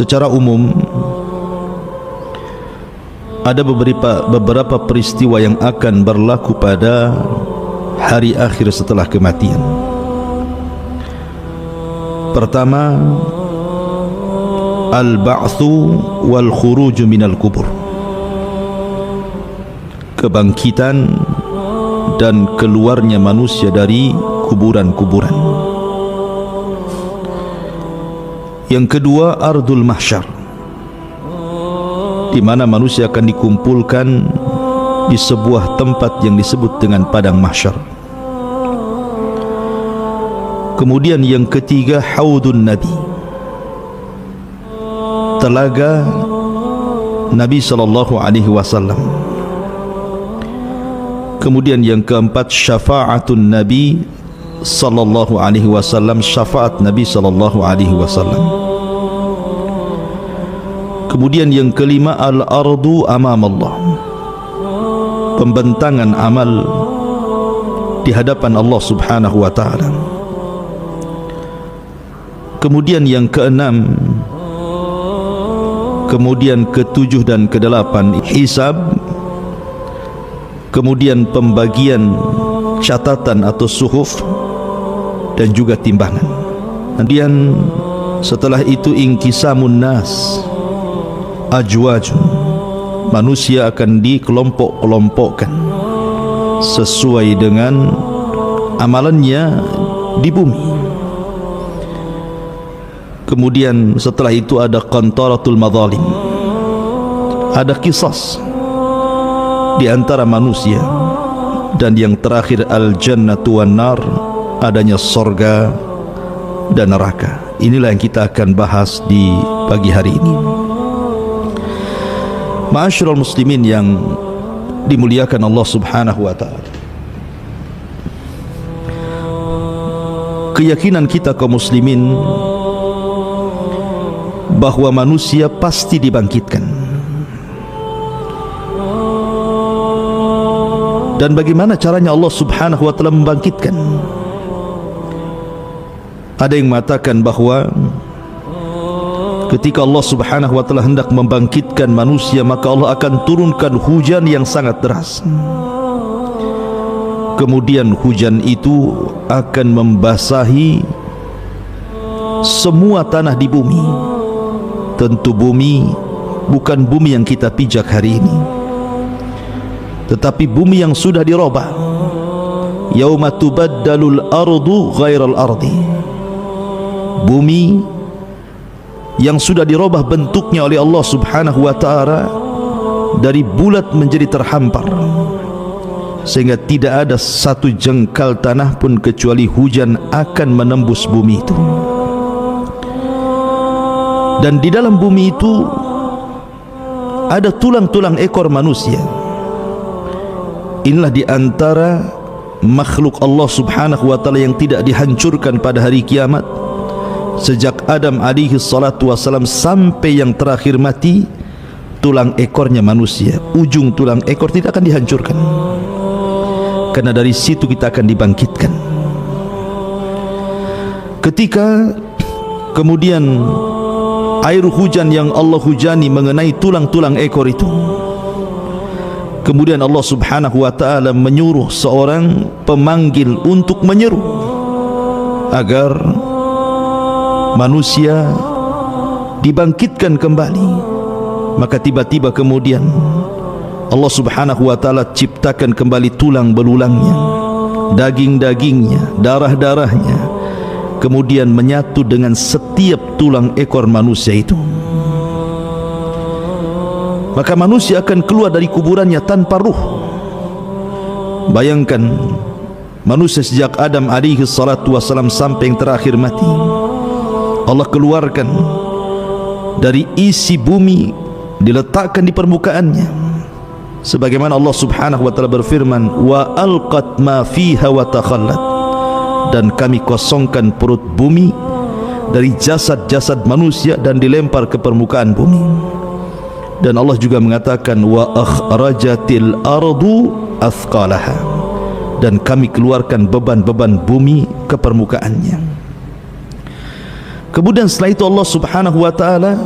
Secara umum ada beberapa peristiwa yang akan berlaku pada hari akhir setelah kematian. Pertama, al-ba'tsu wal khuruj minal kubur, kebangkitan dan keluarnya manusia dari kuburan-kuburan. Yang kedua, ardul mahsyar, di mana manusia akan dikumpulkan di sebuah tempat yang disebut dengan padang mahsyar. Kemudian yang ketiga, haudun nabi, telaga Nabi sallallahu alaihi wasallam. Kemudian yang keempat, syafaatun Nabi sallallahu alaihi wasallam, syafaat Nabi sallallahu alaihi wasallam. Kemudian yang kelima, al-ardu amam Allah, pembentangan amal di hadapan Allah subhanahu wa ta'ala. Kemudian yang keenam, kemudian ketujuh dan kedelapan, hisab. Kemudian pembagian catatan atau suhuf dan juga timbangan. Kemudian setelah itu inqisamun nas ajwajun, manusia akan dikelompok-kelompokkan sesuai dengan amalannya di bumi. Kemudian setelah itu ada qantaratul madzalim, ada qisas di antara manusia. Dan yang terakhir, al-jannatu wan nar, adanya sorga dan neraka. Inilah yang kita akan bahas di pagi hari ini. Ma'asyiral muslimin yang dimuliakan Allah subhanahu wa ta'ala, keyakinan kita kaum muslimin bahwa manusia pasti dibangkitkan. Dan bagaimana caranya Allah subhanahu wa ta'ala membangkitkan? Ada yang mengatakan bahwa ketika Allah subhanahu wa ta'ala hendak membangkitkan manusia, maka Allah akan turunkan hujan yang sangat deras. Kemudian hujan itu akan membasahi semua tanah di bumi. Tentu bumi bukan bumi yang kita pijak hari ini, tetapi bumi yang sudah dirubah. Yauma tubaddalul ardu ghairal ardi, bumi yang sudah dirubah bentuknya oleh Allah subhanahu wa ta'ala dari bulat menjadi terhampar, sehingga tidak ada satu jengkal tanah pun kecuali hujan akan menembus bumi itu. Dan di dalam bumi itu ada tulang-tulang ekor manusia. Inilah di antara makhluk Allah subhanahu wa ta'ala yang tidak dihancurkan pada hari kiamat. Sejak Adam alaihi salatu wassalam sampai yang terakhir mati, tulang ekornya manusia, ujung tulang ekor tidak akan dihancurkan, karena dari situ kita akan dibangkitkan. Ketika kemudian air hujan yang Allah hujani mengenai tulang-tulang ekor itu, kemudian Allah subhanahu wa ta'ala menyuruh seorang pemanggil untuk menyeru agar manusia dibangkitkan kembali. Maka tiba-tiba kemudian Allah subhanahu wa ta'ala ciptakan kembali tulang belulangnya, daging-dagingnya, darah-darahnya, kemudian menyatu dengan setiap tulang ekor manusia itu. Maka manusia akan keluar dari kuburannya tanpa ruh. Bayangkan manusia sejak Adam alaihi salatu wassalam sampai yang terakhir mati, Allah keluarkan dari isi bumi, diletakkan di permukaannya, sebagaimana Allah subhanahu wa ta'ala berfirman, wa alqat ma fiha wa takhallat, dan kami kosongkan perut bumi dari jasad-jasad manusia dan dilempar ke permukaan bumi. Dan Allah juga mengatakan, wa akhrajatil ardu athqalaha, dan kami keluarkan beban-beban bumi ke permukaannya. Kemudian setelah itu Allah subhanahu wa ta'ala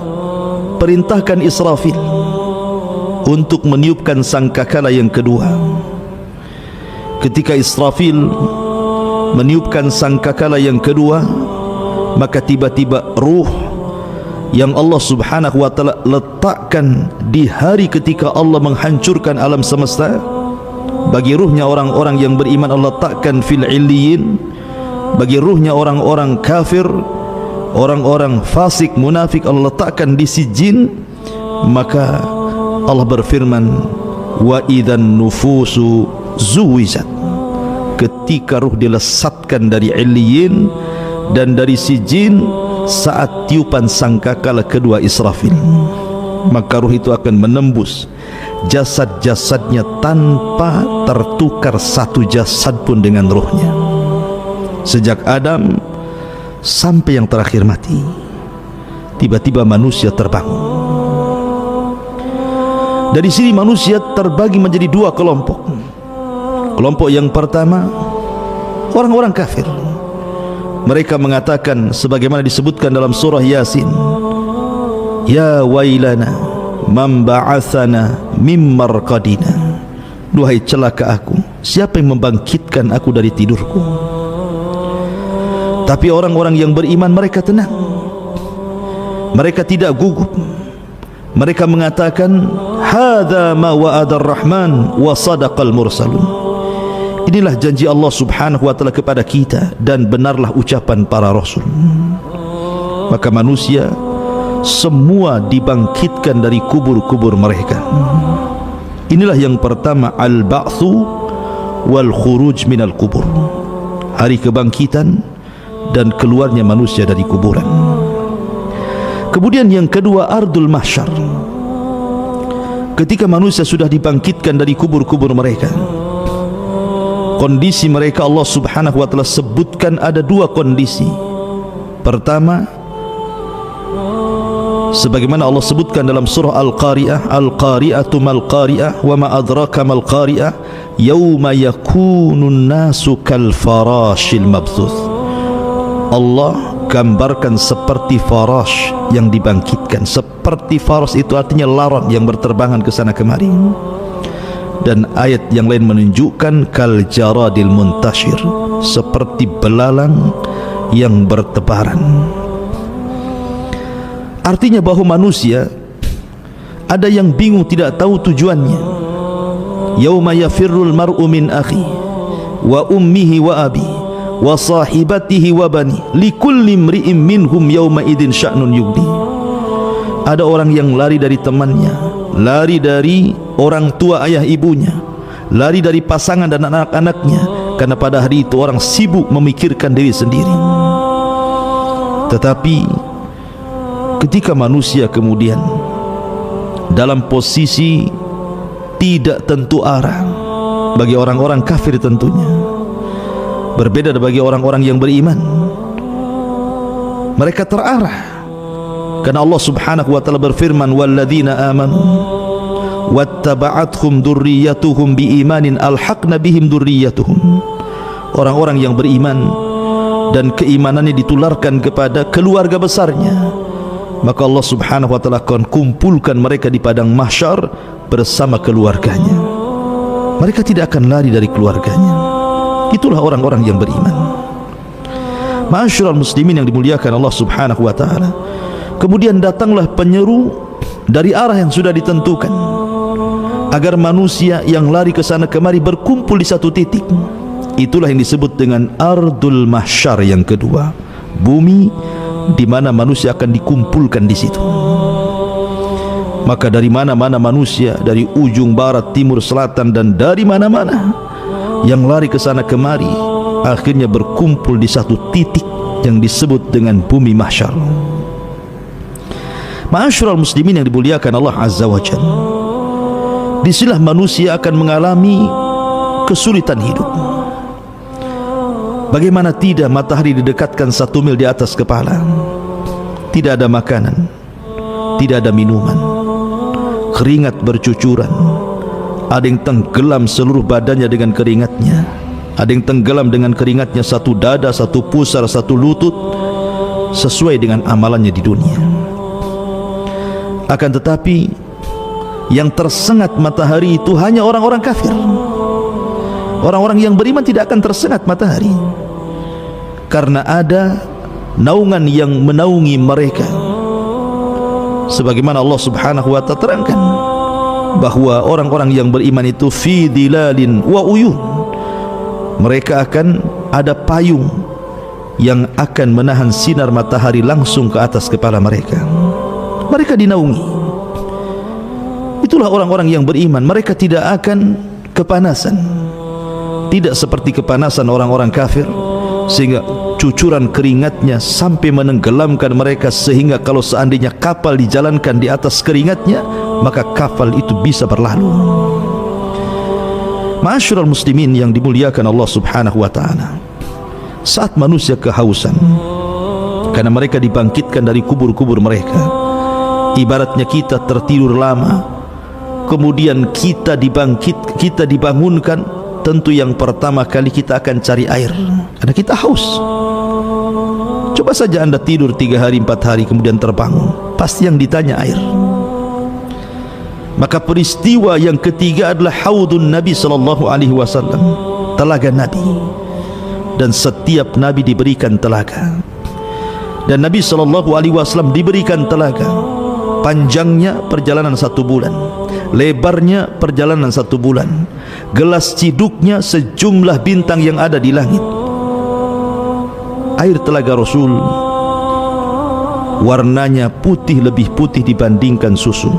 perintahkan Israfil untuk meniupkan sangkakala yang kedua. Ketika Israfil meniupkan sangkakala yang kedua, maka tiba-tiba ruh yang Allah subhanahu wa ta'ala letakkan di hari ketika Allah menghancurkan alam semesta, bagi ruhnya orang-orang yang beriman Allah letakkan fil illiyin, bagi ruhnya orang-orang kafir, orang-orang fasik munafik Allah letakkan di sijin. Maka Allah berfirman, wa idzan nufusu zuwijat, ketika ruh dilesatkan dari illiyin dan dari sijin saat tiupan sangkakala kedua Israfil, maka ruh itu akan menembus jasad-jasadnya tanpa tertukar satu jasad pun dengan ruhnya, sejak Adam sampai yang terakhir mati. Tiba-tiba manusia terbangun. Dari sini manusia terbagi menjadi dua kelompok. Kelompok yang pertama, orang-orang kafir. Mereka mengatakan sebagaimana disebutkan dalam surah Yasin, ya wailana man ba'athana mim marqadina, duhai celaka aku, siapa yang membangkitkan aku dari tidurku. Tapi orang-orang yang beriman mereka tenang, mereka tidak gugup. Mereka mengatakan, hadza ma wa'adar rahman wa sadaqal mursalun, inilah janji Allah subhanahu wa ta'ala kepada kita dan benarlah ucapan para rasul. Maka manusia semua dibangkitkan dari kubur-kubur mereka. Inilah yang pertama, al-ba'thu wal khuruj minal kubur, hari kebangkitan dan keluarnya manusia dari kuburan. Kemudian yang kedua, ardul mahsyar, ketika manusia sudah dibangkitkan dari kubur-kubur mereka. Kondisi mereka Allah subhanahu wa ta'ala sebutkan ada dua kondisi. Pertama, sebagaimana Allah sebutkan dalam surah Al-Qari'ah, Al-Qari'atu mal-Qari'ah wa ma adraka mal-Qari'ah yawma yakunun nasu kal farashil mabthuth. Allah gambarkan seperti farash yang dibangkitkan. Seperti farash itu artinya laron yang berterbangan ke sana kemari. Dan ayat yang lain menunjukkan kal jaradil muntashir, seperti belalang yang bertebaran. Artinya bahwa manusia ada yang bingung, tidak tahu tujuannya. Yauma yafirrul mar'u min akhi wa ummihi wa abi wa sahibatihi wa bani likulli imri'in minhum yauma idin sya'nun yughni. Ada orang yang lari dari temannya, lari dari orang tua ayah ibunya, lari dari pasangan dan anak-anaknya, karena pada hari itu orang sibuk memikirkan diri sendiri. Tetapi ketika manusia kemudian dalam posisi tidak tentu arah, bagi orang-orang kafir tentunya, berbeda bagi orang-orang yang beriman, mereka terarah. Karena Allah subhanahu wa ta'ala berfirman, walladzina amanu wattaba'athum dzurriyyatuhum biimanin alhaqna bihim dzurriyyatuhum. Orang-orang yang beriman dan keimanannya ditularkan kepada keluarga besarnya, maka Allah subhanahu wa ta'ala akan kumpulkan mereka di padang mahsyar bersama keluarganya. Mereka tidak akan lari dari keluarganya. Itulah orang-orang yang beriman. Ma'asyiral muslimin yang dimuliakan Allah subhanahu wa ta'ala, kemudian datanglah penyeru dari arah yang sudah ditentukan, agar manusia yang lari ke sana kemari berkumpul di satu titik. Itulah yang disebut dengan ardul mahsyar yang kedua, bumi di mana manusia akan dikumpulkan di situ. Maka dari mana-mana manusia, dari ujung barat, timur, selatan, dan dari mana-mana yang lari ke sana kemari, akhirnya berkumpul di satu titik yang disebut dengan bumi mahsyar. Ma'asyiral muslimin yang dimuliakan Allah azza wa jalla, disinilah manusia akan mengalami kesulitan hidup. Bagaimana tidak, matahari didekatkan 1 mil di atas kepala, tidak ada makanan, tidak ada minuman, keringat bercucuran. Ada yang tenggelam seluruh badannya dengan keringatnya, ada yang tenggelam dengan keringatnya satu dada, satu pusar, satu lutut, sesuai dengan amalannya di dunia. Akan tetapi yang tersengat matahari itu hanya orang-orang kafir. Orang-orang yang beriman tidak akan tersengat matahari, karena ada naungan yang menaungi mereka. Sebagaimana Allah Subhanahu wa ta'ala terangkan bahwa orang-orang yang beriman itu fi dilalin wa uyun, mereka akan ada payung yang akan menahan sinar matahari langsung ke atas kepala mereka. Mereka dinaungi. Itulah orang-orang yang beriman. Mereka tidak akan kepanasan, tidak seperti kepanasan orang-orang kafir, sehingga cucuran keringatnya sampai menenggelamkan mereka, sehingga kalau seandainya kapal dijalankan di atas keringatnya, maka kapal itu bisa berlalu. Ma'asyiral muslimin yang dimuliakan Allah Subhanahu wa ta'ala, saat manusia kehausan karena mereka dibangkitkan dari kubur-kubur mereka, ibaratnya kita tertidur lama, kemudian kita dibangunkan, tentu yang pertama kali kita akan cari air karena kita haus. Coba saja anda tidur 3 hari 4 hari kemudian terbangun, pasti yang ditanya air. Maka peristiwa yang ketiga adalah haudun Nabi sallallahu alaihi wasallam, telaga Nabi. Dan setiap Nabi diberikan telaga, dan Nabi sallallahu alaihi wasallam diberikan telaga. Panjangnya perjalanan 1 bulan, lebarnya perjalanan 1 bulan, gelas ciduknya sejumlah bintang yang ada di langit. Air telaga Rasul warnanya putih, lebih putih dibandingkan susu,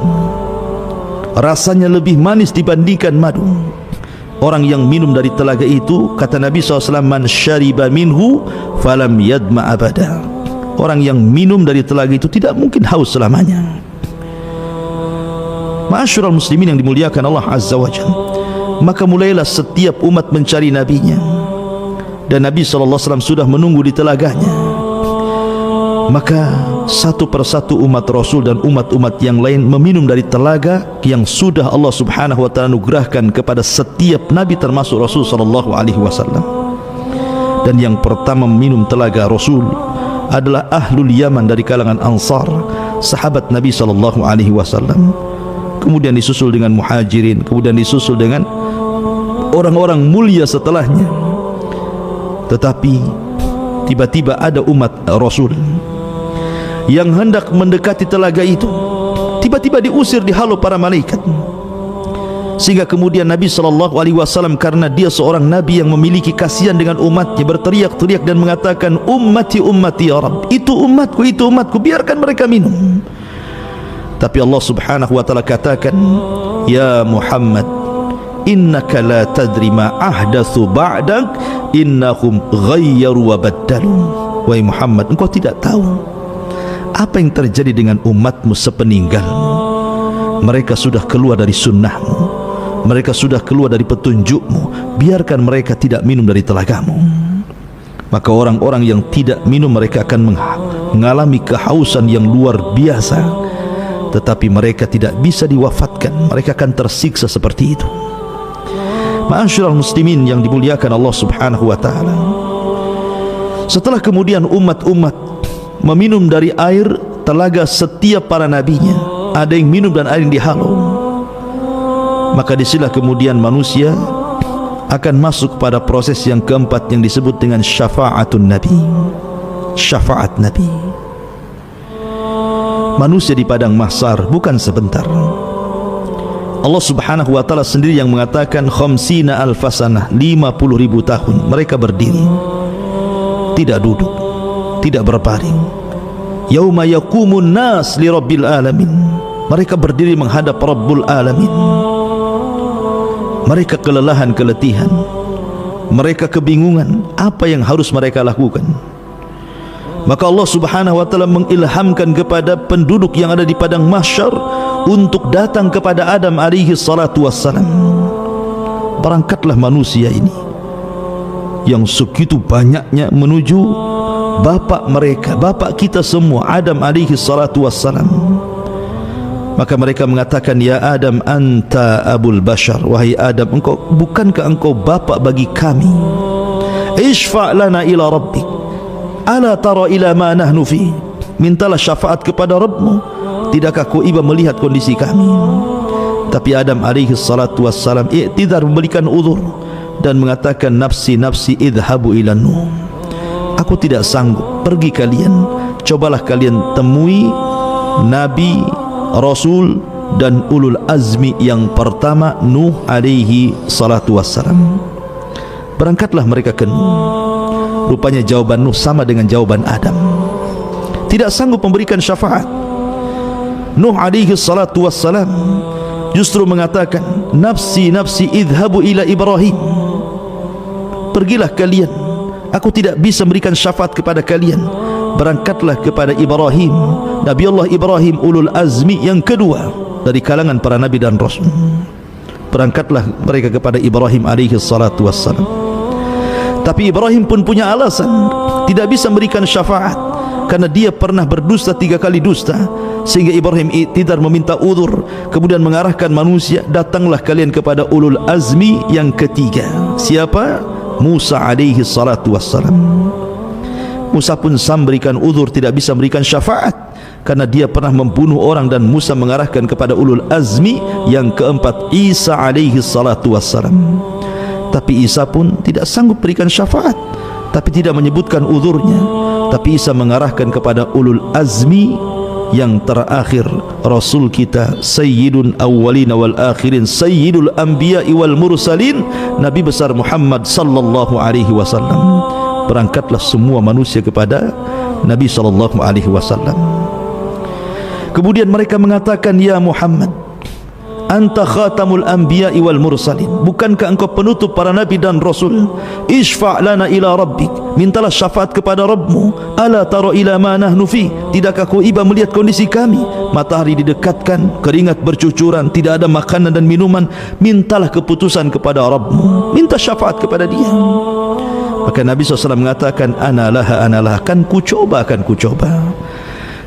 rasanya lebih manis dibandingkan madu. Orang yang minum dari telaga itu, kata Nabi SAW, man syariba minhu falam yadma abada. Orang yang minum dari telaga itu tidak mungkin haus selamanya. Ma'asyiral muslimin yang dimuliakan Allah Azza wa Jalla, maka mulailah setiap umat mencari nabinya, dan Nabi SAW sudah menunggu di telaganya. Maka satu persatu umat Rasul dan umat-umat yang lain meminum dari telaga yang sudah Allah Subhanahu wa ta'ala anugerahkan kepada setiap nabi, termasuk Rasul sallallahu alaihi wasallam. Dan yang pertama meminum telaga Rasul adalah Ahlul Yaman dari kalangan Ansar, sahabat Nabi sallallahu alaihi wasallam. Kemudian disusul dengan Muhajirin, kemudian disusul dengan orang-orang mulia setelahnya. Tetapi tiba-tiba ada umat Rasul yang hendak mendekati telaga itu, tiba-tiba diusir, dihalau para malaikat. Sehingga kemudian Nabi SAW, karena dia seorang Nabi yang memiliki kasihan dengan umatnya, berteriak-teriak dan mengatakan, ummati ummati ya Rabb, itu umatku, biarkan mereka minum. Tapi Allah Subhanahu wa ta'ala katakan, ya Muhammad, innaka la tadri ma ahdatsu ba'dak innahum ghayyaru wa baddalu. Wahai Muhammad, engkau tidak tahu apa yang terjadi dengan umatmu sepeninggalmu. Mereka sudah keluar dari sunnahmu, mereka sudah keluar dari petunjukmu. Biarkan mereka tidak minum dari telagamu. Maka orang-orang yang tidak minum, mereka akan mengalami kehausan yang luar biasa, tetapi mereka tidak bisa diwafatkan. Mereka akan tersiksa seperti itu. Ma'asyiral muslimin yang dimuliakan Allah Subhanahu wa ta'ala, setelah kemudian umat-umat meminum dari air telaga setiap para nabinya, ada yang minum dan ada yang dihalau, maka disinilah kemudian manusia akan masuk pada proses yang keempat yang disebut dengan syafa'atun Nabi. Syafaat Nabi. Manusia di padang mahsyar bukan sebentar. Allah Subhanahu wa ta'ala sendiri yang mengatakan khamsina alfasanah, 50.000 tahun mereka berdiri, tidak duduk, tidak berbaring. Yauma yaqumun nas li rabbil alamin, mereka berdiri menghadap Rabbul alamin. Mereka kelelahan, keletihan, mereka kebingungan apa yang harus mereka lakukan. Maka Allah Subhanahu wa ta'ala mengilhamkan kepada penduduk yang ada di padang mahsyar untuk datang kepada Adam alaihi salatu wassalam. Berangkatlah manusia ini yang segitu banyaknya menuju bapak mereka, bapak kita semua, Adam alaihi salatu wassalam. Maka mereka mengatakan, ya Adam anta abul bashar, wahai Adam, bukankah engkau bapak bagi kami? Ishfa' lana ila rabbik, ala tara ila ma nahnu fi, mintalah syafaat kepada Rabbmu. tidakkah kau iba melihat kondisi kami? Tapi Adam alaihi salatu wassalam i'tidhar, memberikan uzur dan mengatakan, nafsi nafsi idhabu ilan Nuh, aku tidak sanggup, pergi kalian, cobalah kalian temui Nabi, Rasul dan ulul azmi yang pertama, Nuh alaihi salatu wassalam. Berangkatlah mereka ke Nuh. Rupanya jawaban Nuh sama dengan jawaban Adam, tidak sanggup memberikan syafaat. Nuh alaihi salatu wassalam justru mengatakan, nafsi nafsi idhabu ila Ibrahim, pergilah kalian, aku tidak bisa memberikan syafaat kepada kalian, berangkatlah kepada Ibrahim, Nabi Allah Ibrahim, ulul azmi yang kedua dari kalangan para nabi dan rasul. Berangkatlah mereka kepada Ibrahim alaihi salatu wassalam. Tapi Ibrahim pun punya alasan, tidak bisa memberikan syafaat karena dia pernah berdusta 3 kali dusta. Sehingga Ibrahim tidak meminta uzur, kemudian mengarahkan manusia, datanglah kalian kepada ulul azmi yang ketiga. Siapa? Musa alaihi salatu wassalam. Musa pun memberikan uzur, tidak bisa memberikan syafaat karena dia pernah membunuh orang, dan Musa mengarahkan kepada ulul azmi yang keempat, Isa alaihi salatu wassalam. Tapi Isa pun tidak sanggup berikan syafaat, tapi tidak menyebutkan uzurnya. Tapi Isa mengarahkan kepada ulul azmi yang terakhir, Rasul kita Sayyidun Awwalin wal Akhirin, Sayyidul Anbiya wal Mursalin, Nabi besar Muhammad sallallahu alaihi wasallam. Berangkatlah semua manusia kepada Nabi sallallahu alaihi wasallam. Kemudian mereka mengatakan, ya Muhammad, anta khatamul anbiya wal mursalin, bukankah engkau penutup para nabi dan rasul? Isfa' lana ila rabbik, mintalah syafaat kepada Rabbmu. Ala tara ila ma nahnu fi, tidakkah kau iba melihat kondisi kami? Matahari didekatkan, keringat bercucuran, tidak ada makanan dan minuman. Mintalah keputusan kepada Rabbmu, minta syafaat kepada dia. Maka Nabi SAW mengatakan, analaha, kan ku coba.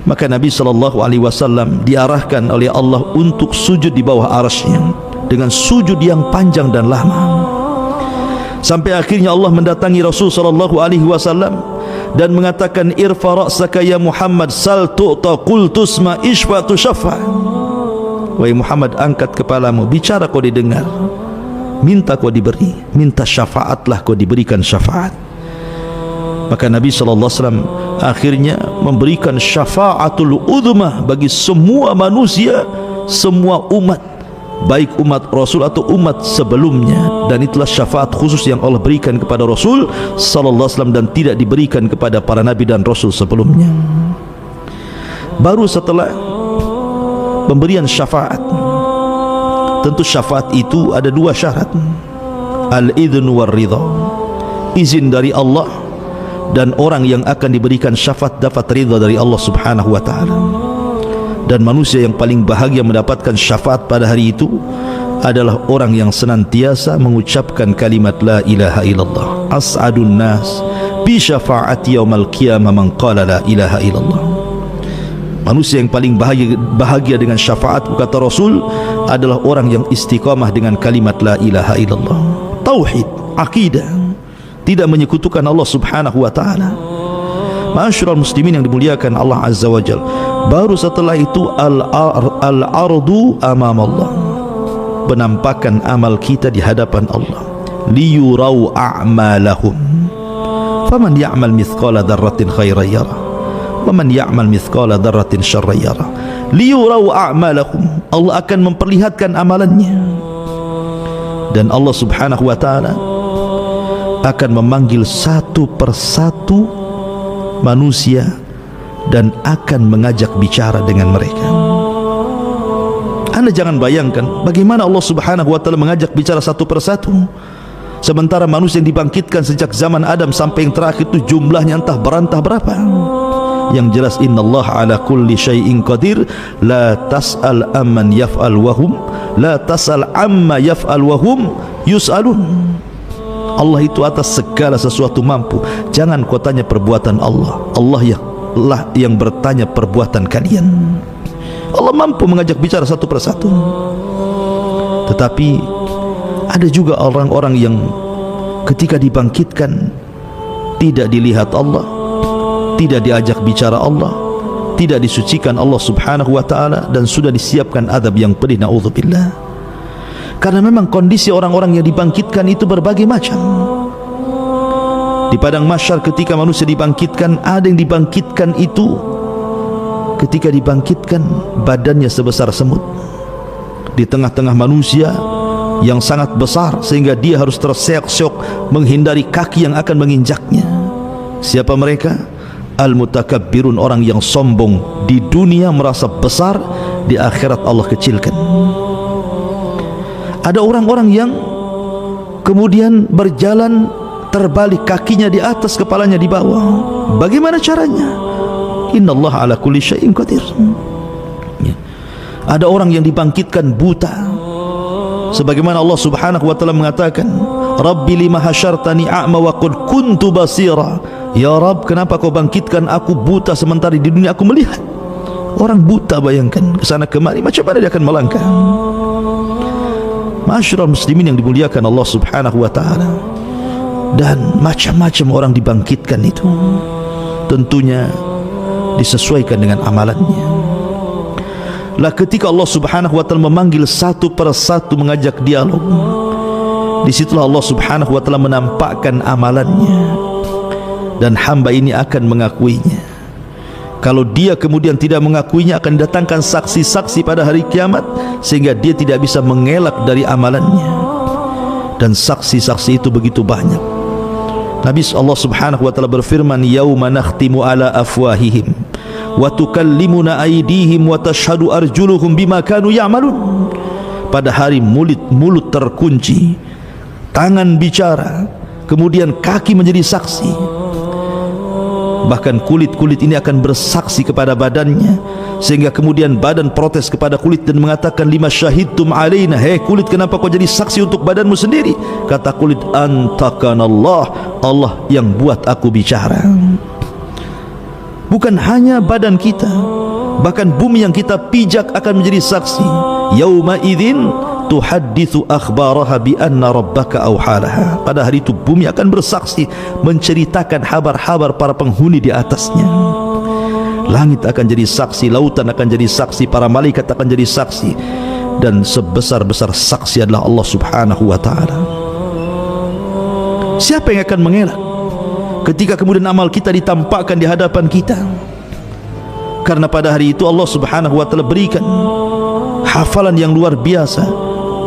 Maka Nabi SAW diarahkan oleh Allah untuk sujud di bawah arasy-Nya dengan sujud yang panjang dan lama, sampai akhirnya Allah mendatangi Rasul SAW dan mengatakan, irfa ra'saka ya Muhammad, sal tu'ta, qul tusma, ishfa tushaffa. Wahai Muhammad, angkat kepalamu, bicara kau didengar, minta kau diberi, minta syafaatlah kau diberikan syafaat. Maka Nabi SAW akhirnya memberikan syafaatul uzmah bagi semua manusia, semua umat, baik umat Rasul atau umat sebelumnya. Dan itulah syafaat khusus yang Allah berikan kepada Rasul SAW dan tidak diberikan kepada para nabi dan Rasul sebelumnya. Baru setelah pemberian syafaat, tentu syafaat itu ada 2 syarat, al-idhn war ridha, izin dari Allah, dan orang yang akan diberikan syafaat dapat ridha dari Allah subhanahu wa ta'ala. Dan manusia yang paling bahagia mendapatkan syafaat pada hari itu adalah orang yang senantiasa mengucapkan kalimat la ilaha illallah. As'adun nas bi syafaati yaumal qiyamah man qala la ilaha illallah. Manusia yang paling bahagia dengan syafaat, kata Rasul, adalah orang yang istiqamah dengan kalimat la ilaha illallah. Tauhid, akidah, tidak menyekutukan Allah subhanahu wa ta'ala. Ma'asyiral muslimin yang dimuliakan Allah azza wa jal. Baru setelah itu al-ardu amam Allah, penampakan amal kita di hadapan Allah. Liyurau a'malahum, faman ya'mal mithqala dzarratin khairan yara, waman ya'mal mithqala dzarratin syarran yara. Liyurau a'malahum, Allah akan memperlihatkan amalannya. Dan Allah subhanahu wa ta'ala akan memanggil satu persatu manusia dan akan mengajak bicara dengan mereka. Anda jangan bayangkan bagaimana Allah subhanahu wa ta'ala mengajak bicara satu persatu, sementara manusia yang dibangkitkan sejak zaman Adam sampai yang terakhir itu jumlahnya entah berantah berapa. Yang jelas, innallaha ala kulli syai'in qadir, la tas'al amman yaf'al wahum, la tas'al amma yaf'al wahum yus'alun. Allah itu atas segala sesuatu mampu. Jangan kau tanya perbuatan Allah, Allah yang bertanya perbuatan kalian. Allah mampu mengajak bicara satu persatu. Tetapi ada juga orang-orang yang ketika dibangkitkan tidak dilihat Allah, tidak diajak bicara Allah, tidak disucikan Allah subhanahu wa ta'ala, dan sudah disiapkan azab yang pedih, na'udzubillah. Karena memang kondisi orang-orang yang dibangkitkan itu berbagai macam. Di padang mahsyar ketika manusia dibangkitkan, ada yang dibangkitkan itu ketika dibangkitkan badannya sebesar semut di tengah-tengah manusia yang sangat besar, sehingga dia harus terseok-seok menghindari kaki yang akan menginjaknya. Siapa mereka? Al-mutakabbirun, orang yang sombong di dunia merasa besar, di akhirat Allah kecilkan. Ada orang-orang yang kemudian berjalan terbalik, kakinya di atas, kepalanya di bawah. Bagaimana caranya? Innallaha ala kulli syai'in qadir. Ada orang yang dibangkitkan buta, sebagaimana Allah subhanahu wa ta'ala mengatakan, Rabbi lima hasyartani a'ma wa qad kuntu basira. Ya Rabb, kenapa kau bangkitkan aku buta sementara di dunia aku melihat? Orang buta, bayangkan, kesana kemari, macam mana dia akan melangkah? Ma'asyiral muslimin yang dimuliakan Allah subhanahu wa ta'ala. Dan macam-macam orang dibangkitkan itu, tentunya disesuaikan dengan amalannya. Lah ketika Allah subhanahu wa ta'ala memanggil satu persatu, mengajak dialog, disitulah Allah subhanahu wa ta'ala menampakkan amalannya, dan hamba ini akan mengakuinya. Kalau dia kemudian tidak mengakuinya, akan datangkan saksi-saksi pada hari kiamat, sehingga dia tidak bisa mengelak dari amalannya. Dan saksi-saksi itu begitu banyak. Nabi Allah subhanahu wa ta'ala berfirman, yauma nakhtimu ala afwahihim wa tukallimuna aydihim wa tashhadu arjuluhum bima kanu ya'malun. Pada hari mulut terkunci, tangan bicara, kemudian kaki menjadi saksi. Bahkan kulit-kulit ini akan bersaksi kepada badannya, sehingga kemudian badan protes kepada kulit dan mengatakan, lima syahidtum alaina, hei kulit, kenapa kau jadi saksi untuk badanmu sendiri? Kata kulit, antakanallah, Allah yang buat aku bicara. Bukan hanya badan kita, bahkan bumi yang kita pijak akan menjadi saksi. Yauma idzin tuhadditsu akhbaraha bi anna rabbaka awhalaha. Pada hari itu bumi akan bersaksi, menceritakan kabar-kabar para penghuni di atasnya. Langit akan jadi saksi, lautan akan jadi saksi, para malaikat akan jadi saksi, dan sebesar-besar saksi adalah Allah subhanahu wa ta'ala. Siapa yang akan mengelak ketika kemudian amal kita ditampakkan di hadapan kita? Karena pada hari itu Allah subhanahu wa ta'ala berikan hafalan yang luar biasa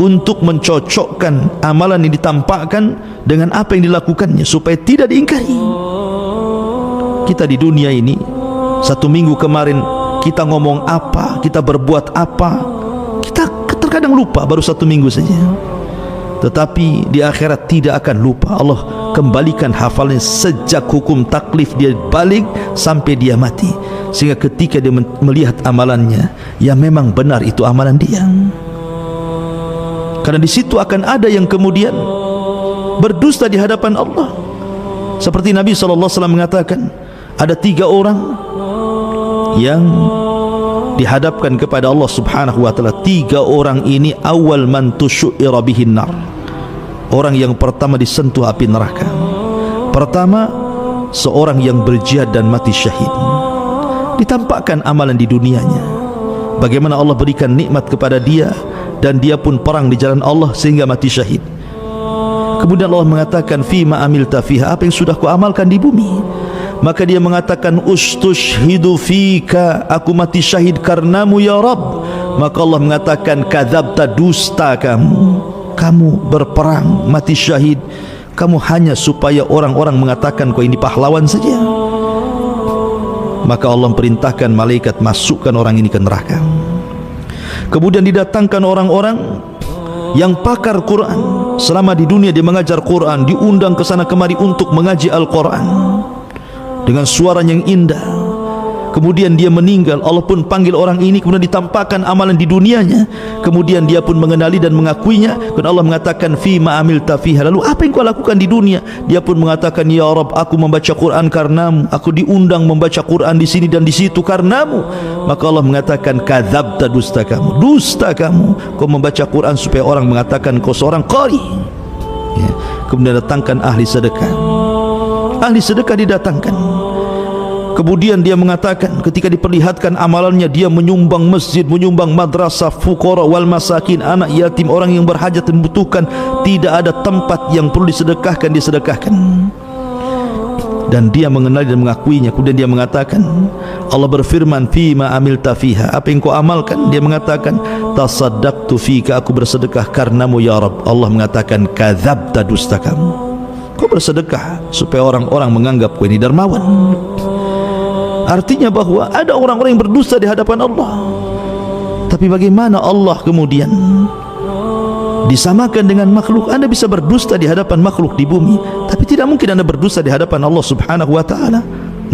untuk mencocokkan amalan yang ditampakkan dengan apa yang dilakukannya, supaya tidak diingkari. Kita di dunia ini, satu minggu kemarin kita ngomong apa, kita berbuat apa, kita terkadang lupa, baru satu minggu saja. Tetapi di akhirat tidak akan lupa. Allah kembalikan hafalannya sejak hukum taklif dia balik sampai dia mati, sehingga ketika dia melihat amalannya, ya memang benar itu amalan dia. Karena di situ akan ada yang kemudian berdusta di hadapan Allah. Seperti Nabi SAW mengatakan, ada 3 orang yang dihadapkan kepada Allah subhanahu wa ta'ala. 3 orang ini awal man tusyu'ira bihin nar, orang yang pertama disentuh api neraka. Pertama, seorang yang berjihad dan mati syahid. Ditampakkan amalan di dunianya, bagaimana Allah berikan nikmat kepada dia, dan dia pun perang di jalan Allah sehingga mati syahid. Kemudian Allah mengatakan, fima amilta fiha, apa yang sudah kau amalkan di bumi? Maka dia mengatakan, ustushhidu fika, aku mati syahid karenamu ya Rabb. Maka Allah mengatakan, kadzabta, dusta kamu, kamu berperang mati syahid, kamu hanya supaya orang-orang mengatakan kau ini pahlawan saja. Maka Allah perintahkan malaikat, masukkan orang ini ke neraka. Kemudian didatangkan orang-orang yang pakar Quran. Selama di dunia dia mengajar Quran, diundang ke sana kemari untuk mengaji Al-Quran dengan suara yang indah. Kemudian dia meninggal, Allah pun panggil orang ini, kemudian ditampakkan amalan di dunianya. Kemudian dia pun mengenali dan mengakuinya, dan Allah mengatakan, fima amilta fiha, lalu apa yang kau lakukan di dunia? Dia pun mengatakan, ya Rabb, aku membaca Quran karenamu, aku diundang membaca Quran di sini dan di situ karenamu. Maka Allah mengatakan, kadzabta, dusta kamu, dusta kamu, kau membaca Quran supaya orang mengatakan kau seorang qari. Kemudian datangkan ahli sedekah. Ahli sedekah didatangkan. Kemudian dia mengatakan ketika diperlihatkan amalannya, dia menyumbang masjid, menyumbang madrasah, fuqara wal masakin, anak yatim, orang yang berhajat dan membutuhkan, tidak ada tempat yang perlu disedekahkan, disedekahkan. Dan dia mengenal dan mengakuinya. Kemudian dia mengatakan, Allah berfirman, fima amilta fiha, apa yang kau amalkan? Dia mengatakan, tasaddaqtu fika, aku bersedekah karenamu ya Rabb. Allah mengatakan, kadzabta, dusta kamu. Kau bersedekah supaya orang-orang menganggap kau ini dermawan. Artinya bahwa ada orang-orang yang berdusta di hadapan Allah. Tapi bagaimana Allah kemudian disamakan dengan makhluk? Anda bisa berdusta di hadapan makhluk di bumi, tapi tidak mungkin Anda berdusta di hadapan Allah subhanahu wa ta'ala.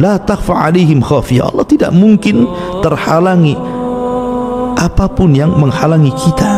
La takhfa alaihim khafiyah. Allah tidak mungkin terhalangi apapun yang menghalangi kita.